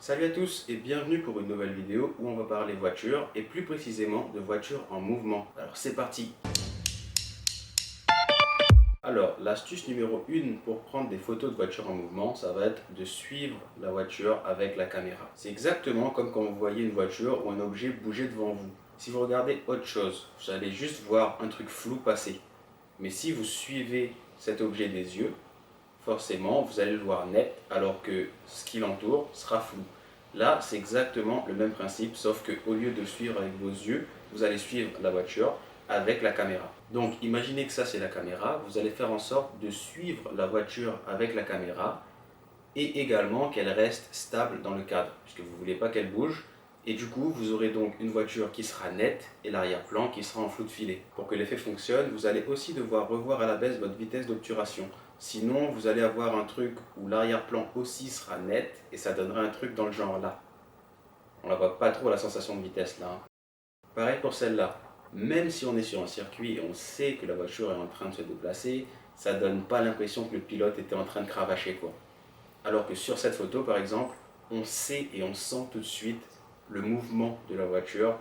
Salut à tous et bienvenue pour une nouvelle vidéo où on va parler voiture et plus précisément de voitures en mouvement. Alors c'est parti. Alors l'astuce numéro 1 pour prendre des photos de voitures en mouvement, ça va être de suivre la voiture avec la caméra. C'est exactement comme quand vous voyez une voiture ou un objet bouger devant vous. Si vous regardez autre chose, vous allez juste voir un truc flou passer. Mais si vous suivez cet objet des yeux, forcément vous allez le voir net alors que ce qui l'entoure sera flou. Là, c'est exactement le même principe, sauf qu'au lieu de le suivre avec vos yeux, vous allez suivre la voiture avec la caméra. Donc, imaginez que ça, c'est la caméra. Vous allez faire en sorte de suivre la voiture avec la caméra et également qu'elle reste stable dans le cadre, puisque vous ne voulez pas qu'elle bouge. Et du coup, vous aurez donc une voiture qui sera nette et l'arrière-plan qui sera en flou de filet. Pour que l'effet fonctionne, vous allez aussi devoir revoir à la baisse votre vitesse d'obturation. Sinon, vous allez avoir un truc où l'arrière-plan aussi sera net et ça donnera un truc dans le genre là. On ne voit pas trop la sensation de vitesse là. Pareil pour celle-là. Même si on est sur un circuit et on sait que la voiture est en train de se déplacer, ça donne pas l'impression que le pilote était en train de cravacher quoi. Alors que sur cette photo par exemple, on sait et on sent tout de suite le mouvement de la voiture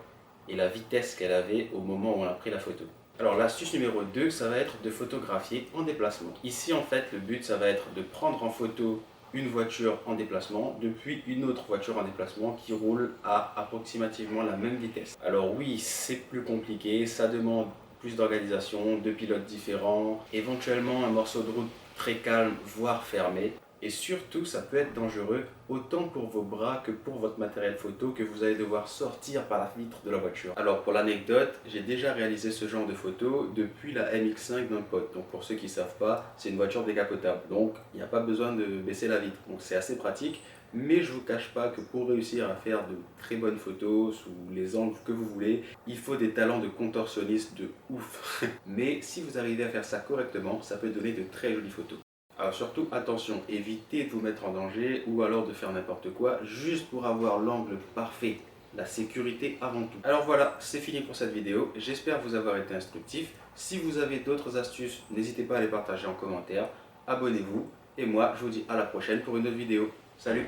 et la vitesse qu'elle avait au moment où on a pris la photo. Alors l'astuce numéro 2, ça va être de photographier en déplacement. Ici en fait, le but ça va être de prendre en photo une voiture en déplacement depuis une autre voiture en déplacement qui roule à approximativement la même vitesse. Alors oui, c'est plus compliqué, ça demande plus d'organisation, deux pilotes différents, éventuellement un morceau de route très calme, voire fermé. Et surtout, ça peut être dangereux autant pour vos bras que pour votre matériel photo que vous allez devoir sortir par la vitre de la voiture. Alors pour l'anecdote, j'ai déjà réalisé ce genre de photo depuis la MX5 d'un pote. Donc pour ceux qui ne savent pas, c'est une voiture décapotable. Donc il n'y a pas besoin de baisser la vitre. Donc c'est assez pratique. Mais je ne vous cache pas que pour réussir à faire de très bonnes photos sous les angles que vous voulez, il faut des talents de contorsionniste de ouf. Mais si vous arrivez à faire ça correctement, ça peut donner de très jolies photos. Alors surtout, attention, évitez de vous mettre en danger ou alors de faire n'importe quoi juste pour avoir l'angle parfait. La sécurité avant tout. Alors voilà, c'est fini pour cette vidéo. J'espère vous avoir été instructif. Si vous avez d'autres astuces, n'hésitez pas à les partager en commentaire. Abonnez-vous. Et moi, je vous dis à la prochaine pour une autre vidéo. Salut!